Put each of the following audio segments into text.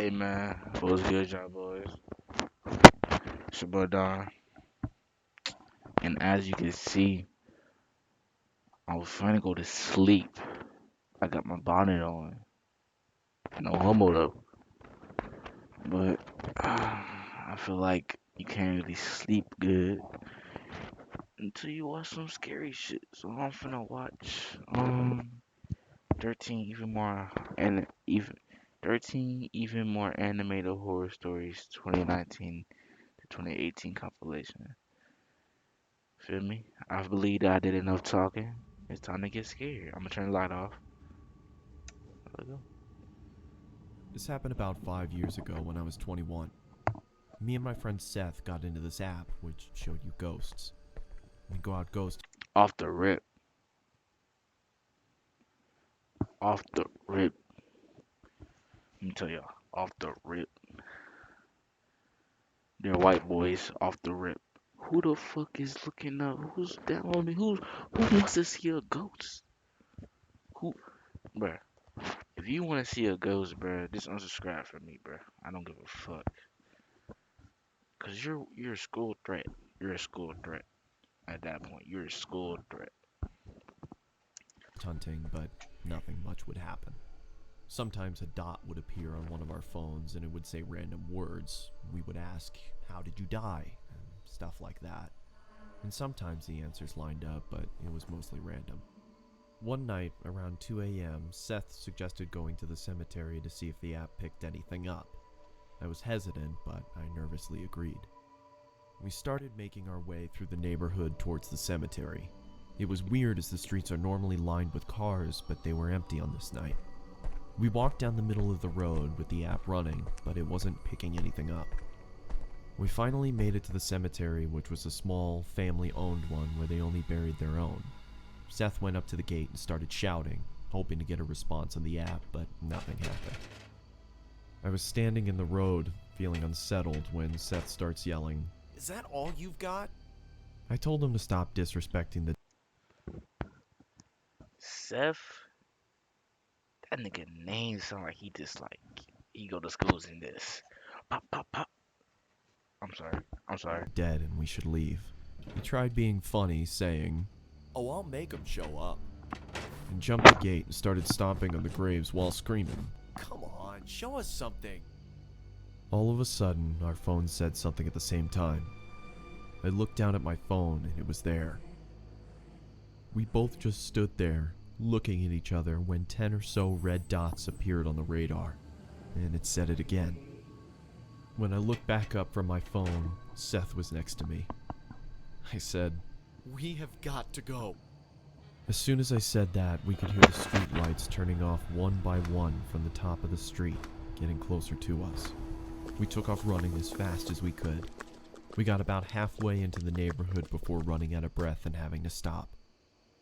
Hey man, what's good, y'all boys? It's your boy Don, and as you can see, I was trying to go to sleep. I got my bonnet on, no homo though, but I feel like you can't really sleep good until you watch some scary shit. So I'm finna watch 13 even more and even 13 even more animated horror stories 2019 to 2018 compilation. Feel me? I believe that I did enough talking. It's time to get scared. I'm gonna turn the light off. There we go. This happened about 5 years ago when I was 21. Me and my friend Seth got into this app which showed you ghosts. We go out ghost. Off the rip. Off the rip. Let me tell y'all. Off the rip. They're white boys. Off the rip. Who the fuck is looking up? Who's downloading? Who wants to see a ghost? Who, bruh? If you want to see a ghost, bruh, just unsubscribe from me, bruh. I don't give a fuck. Cause you're a school threat. You're a school threat. At that point, you're a school threat. Hunting, but nothing much would happen. Sometimes a dot would appear on one of our phones and it would say random words. We would ask, "How did you die?" and stuff like that. And sometimes the answers lined up, but it was mostly random. One night, around 2 a.m., Seth suggested going to the cemetery to see if the app picked anything up. I was hesitant, but I nervously agreed. We started making our way through the neighborhood towards the cemetery. It was weird as the streets are normally lined with cars, but they were empty on this night. We walked down the middle of the road with the app running, but it wasn't picking anything up. We finally made it to the cemetery, which was a small, family-owned one where they only buried their own. Seth went up to the gate and started shouting, hoping to get a response on the app, but nothing happened. I was standing in the road, feeling unsettled, when Seth starts yelling, "Is that all you've got?" I told him to stop disrespecting the Seth, that nigga name sound like he just like he go to schools in this. Pop pop pop. I'm sorry. I'm sorry. dead and we should leave. He tried being funny, saying, "Oh, I'll make him show up," and jumped the gate and started stomping on the graves while screaming, "Come on, show us something." All of a sudden, our phones said something at the same time. I looked down at my phone and it was there. We both just stood there, looking at each other when 10 or so red dots appeared on the radar, and it said it again. When I looked back up from my phone, Seth was next to me. I said, "We have got to go." As soon as I said that, we could hear the street lights turning off one by one from the top of the street, getting closer to us. We took off running as fast as we could. We got about halfway into the neighborhood before running out of breath and having to stop.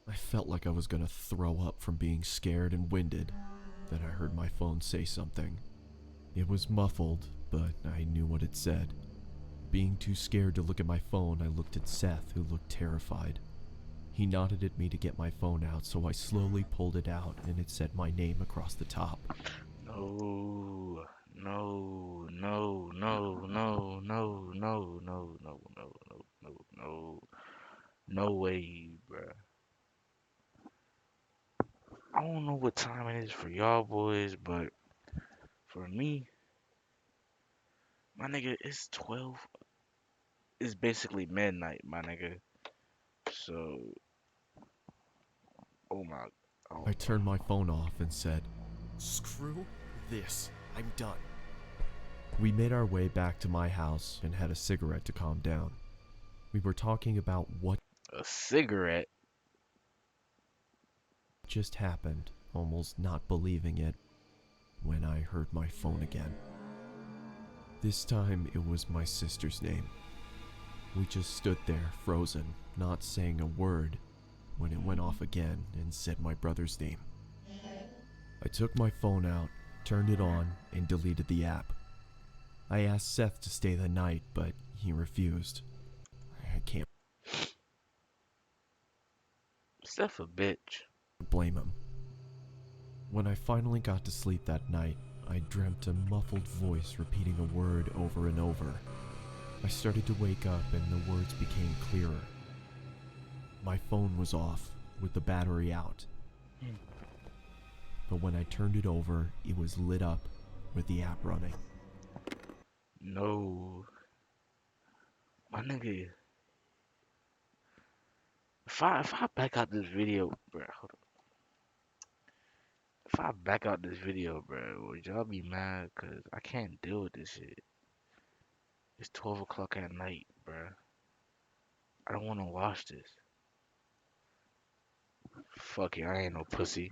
I felt like I was gonna throw up from being scared and winded. Then I heard my phone say something. It was muffled, but I knew what it said. Being too scared to look at my phone, I looked at Seth, who looked terrified. He nodded at me to get my phone out, so I slowly pulled it out, and it said my name across the top. No, no, no, no, no, no, no, no, no, no, no, no, no, no way, bruh. I don't know what time it is for y'all boys, but for me, my nigga, it's 12. It's basically midnight, my nigga. So, oh my, oh, I turned my phone off and said, "Screw this, I'm done." We made our way back to my house and had a cigarette to calm down. We were talking about what a cigarette. just happened, almost not believing it, when I heard my phone again. This time it was my sister's name. We just stood there, frozen, not saying a word, when it went off again and said my brother's name. I took my phone out, turned it on, and deleted the app. I asked Seth to stay the night, but he refused. I can't Stuff a bitch. blame him. When I finally got to sleep that night, I dreamt a muffled voice repeating a word over and over. I started to wake up and the words became clearer. My phone was off, with the battery out. But when I turned it over, it was lit up with the app running. No. My nigga. If I back out this video, bro, hold on. If I back out this video, bro, would y'all be mad? Cause I can't deal with this shit. It's 12 o'clock at night, bro. I don't want to watch this. Fuck it, I ain't no pussy.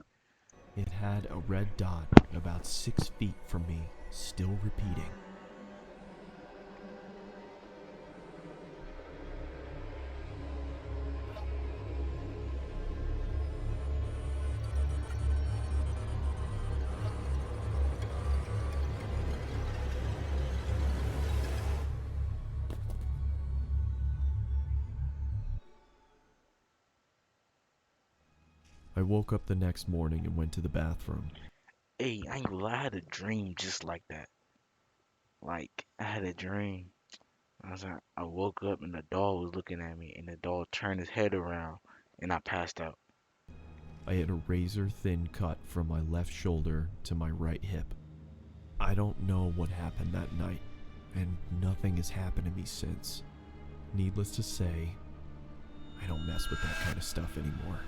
It had a red dot about 6 feet from me, still repeating. I woke up the next morning and went to the bathroom. Hey, I ain't gonna lie, I had a dream just like that. Like, I had a dream. I woke up and the dog was looking at me, and the dog turned his head around, and I passed out. I had a razor-thin cut from my left shoulder to my right hip. I don't know what happened that night, and nothing has happened to me since. Needless to say, I don't mess with that kind of stuff anymore.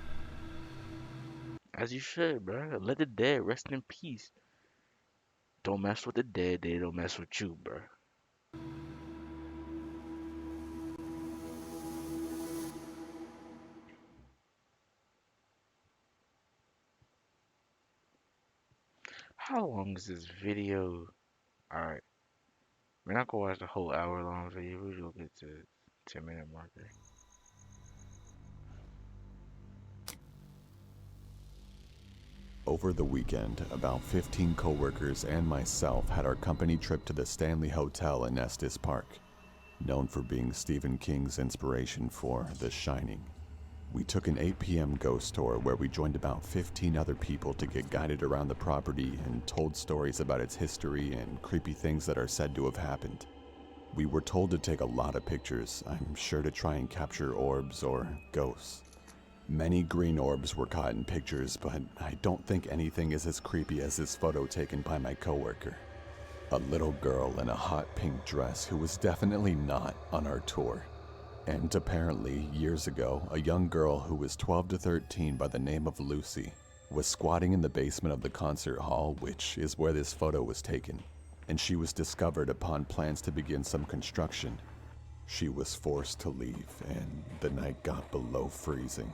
As you should, bro. Let the dead rest in peace. Don't mess with the dead, they don't mess with you, bro. How long is this video? Alright. We're not gonna watch the whole hour long video. We're gonna get to 10-minute marker. Over the weekend, about 15 coworkers and myself had our company trip to the Stanley Hotel in Estes Park, known for being Stephen King's inspiration for The Shining. We took an 8 p.m. ghost tour where we joined about 15 other people to get guided around the property and told stories about its history and creepy things that are said to have happened. We were told to take a lot of pictures, I'm sure to try and capture orbs or ghosts. Many green orbs were caught in pictures, but I don't think anything is as creepy as this photo taken by my coworker. A little girl in a hot pink dress who was definitely not on our tour. And apparently, years ago, a young girl who was 12 to 13 by the name of Lucy was squatting in the basement of the concert hall, which is where this photo was taken, and she was discovered upon plans to begin some construction. She was forced to leave, and the night got below freezing,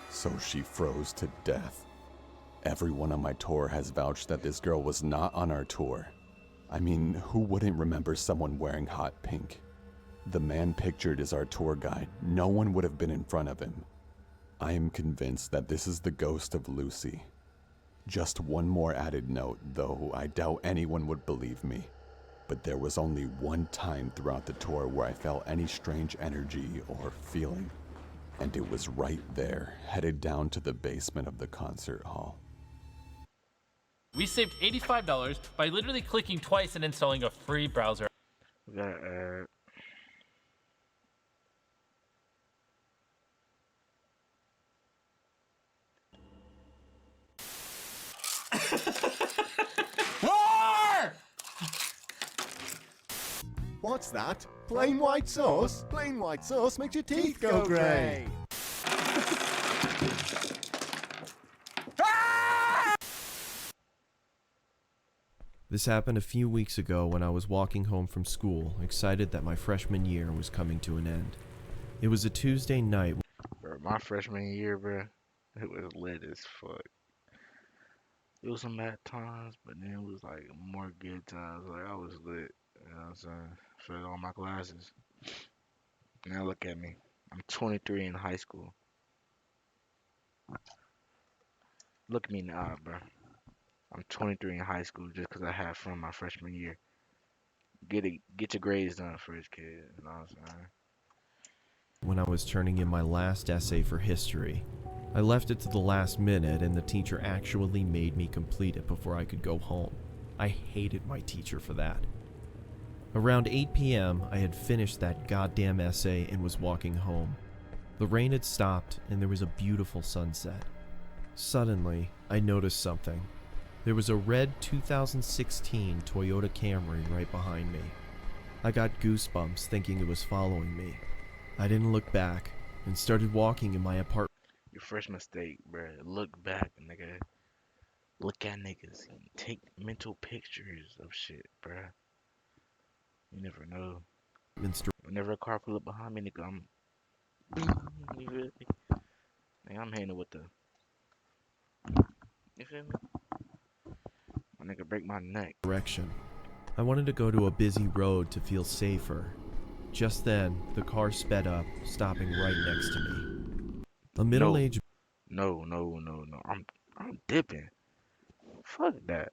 so she froze to death. Everyone on my tour has vouched that this girl was not on our tour. I mean, who wouldn't remember someone wearing hot pink? The man pictured as our tour guide, no one would have been in front of him. I am convinced that this is the ghost of Lucy. Just one more added note, though I doubt anyone would believe me. But there was only one time throughout the tour where I felt any strange energy or feeling. And it was right there, headed down to the basement of the concert hall. We saved $85 by literally clicking twice and installing a free browser. We gotta What's that? Plain white sauce? Plain white sauce makes your teeth go grey. This happened a few weeks ago when I was walking home from school, excited that my freshman year was coming to an end. It was a Tuesday night. Bro, my freshman year, bro, it was lit as fuck. It was some bad times, but then it was like more good times. Like I was lit, you know what I'm saying? Failed all my classes. Now look at me. I'm 23 in high school. Look at me now, bro. I'm 23 in high school just because I had fun my freshman year. Get your grades done first, kid. You know what I'm saying? When I was turning in my last essay for history. I left it to the last minute and the teacher actually made me complete it before I could go home. I hated my teacher for that. Around 8 p.m., I had finished that goddamn essay and was walking home. The rain had stopped and there was a beautiful sunset. Suddenly, I noticed something. There was a red 2016 Toyota Camry right behind me. I got goosebumps thinking it was following me. I didn't look back and started walking in my apartment. Your first mistake, bruh. Look back, nigga. Look at niggas. Take mental pictures of shit, bruh. You never know. Whenever a car pull up behind me, nigga, you feel me? Nigga, I'm hitting it with the, you feel me? My nigga break my neck. Direction. I wanted to go to a busy road to feel safer. Just then, the car sped up, stopping right next to me. A middle-aged No. I'm dipping. Fuck that.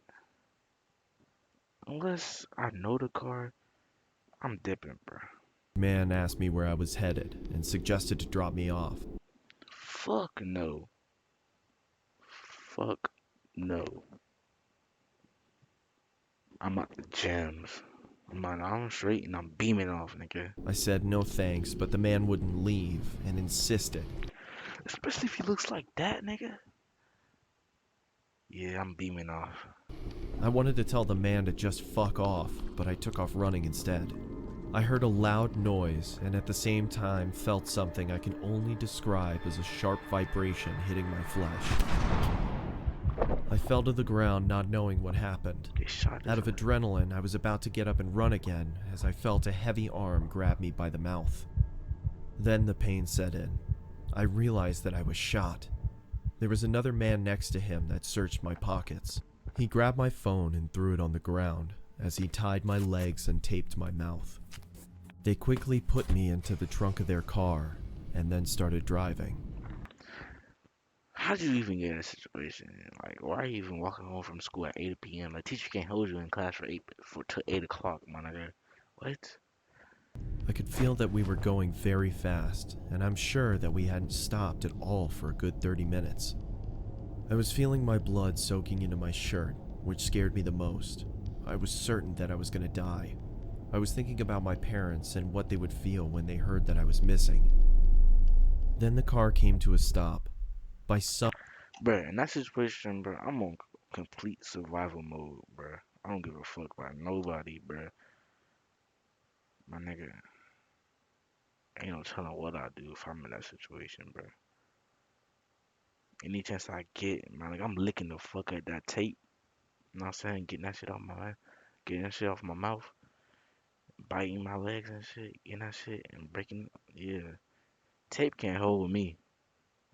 Unless I know the car, I'm dipping, bruh. man asked me where I was headed and suggested to drop me off. Fuck no. Fuck no. I'm at the gyms. I'm on arm straight and I'm beaming off, nigga. I said no thanks, but the man wouldn't leave and insisted. Especially if he looks like that, nigga. Yeah, I'm beaming off. I wanted to tell the man to just fuck off, but I took off running instead. I heard a loud noise and at the same time felt something I can only describe as a sharp vibration hitting my flesh. I fell to the ground not knowing what happened. They shot Out of his- adrenaline, I was about to get up and run again as I felt a heavy arm grab me by the mouth. Then the pain set in. I realized that I was shot. There was another man next to him that searched my pockets. He grabbed my phone and threw it on the ground as he tied my legs and taped my mouth. They quickly put me into the trunk of their car and then started driving. How'd you even get in a situation? Like, why are you even walking home from school at 8 p.m.? A teacher can't hold you in class for till 8 o'clock, my nigga. What? I could feel that we were going very fast, and I'm sure that we hadn't stopped at all for a good 30 minutes. I was feeling my blood soaking into my shirt, which scared me the most. I was certain that I was going to die. I was thinking about my parents and what they would feel when they heard that I was missing. Then the car came to a stop. By some Bruh, in that situation, bruh, I'm on complete survival mode, bruh. I don't give a fuck about nobody, bruh. My nigga, ain't no telling what I do if I'm in that situation, bruh. Any chance I get, man, like I'm licking the fuck at that tape. You know what I'm saying? Getting that shit off my, getting that shit off my mouth, biting my legs and shit, getting that shit and breaking. Yeah, tape can't hold me.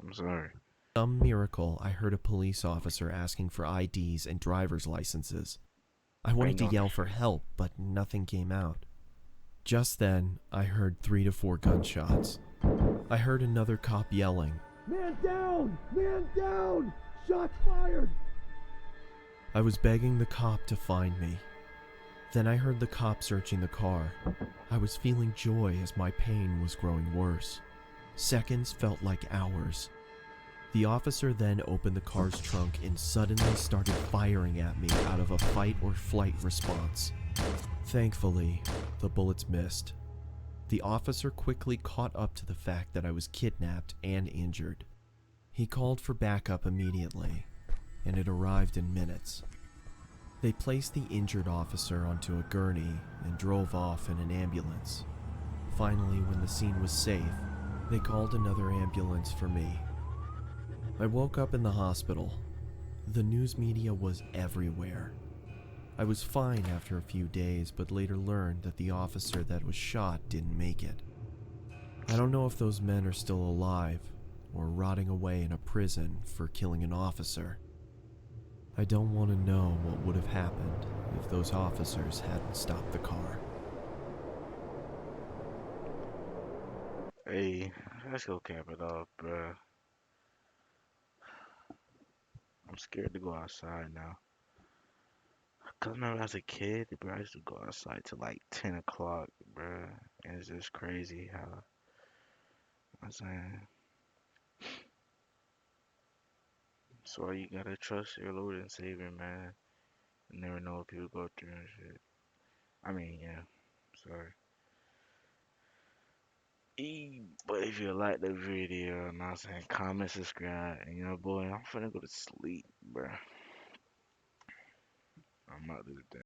I'm sorry. some miracle, I heard a police officer asking for IDs and driver's licenses. I wanted to Bang on yell it. for help, but nothing came out. Just then, I heard 3 to 4 gunshots. I heard another cop yelling. Man down! Man down! Shots fired! I was begging the cop to find me. Then I heard the cop searching the car. I was feeling joy as my pain was growing worse. Seconds felt like hours. The officer then opened the car's trunk and suddenly started firing at me out of a fight or flight response. Thankfully, the bullets missed. The officer quickly caught up to the fact that I was kidnapped and injured. He called for backup immediately, and it arrived in minutes. They placed the injured officer onto a gurney and drove off in an ambulance. Finally, when the scene was safe, they called another ambulance for me. I woke up in the hospital. The news media was everywhere. I was fine after a few days, but later learned that the officer that was shot didn't make it. I don't know if those men are still alive or rotting away in a prison for killing an officer. I don't want to know what would have happened if those officers hadn't stopped the car. Hey, let's go cap it off, bruh. I'm scared to go outside now. Cause I remember as a kid, bro, I used to go outside till like 10 o'clock, bruh. And it's just crazy how, I'm saying, so you gotta trust your Lord and Savior, man. never know what people go through and shit. I mean, yeah. Sorry. But if you like the video, and I'm saying comment, subscribe, and you know, boy, I'm finna go to sleep, bruh. I'm out this day.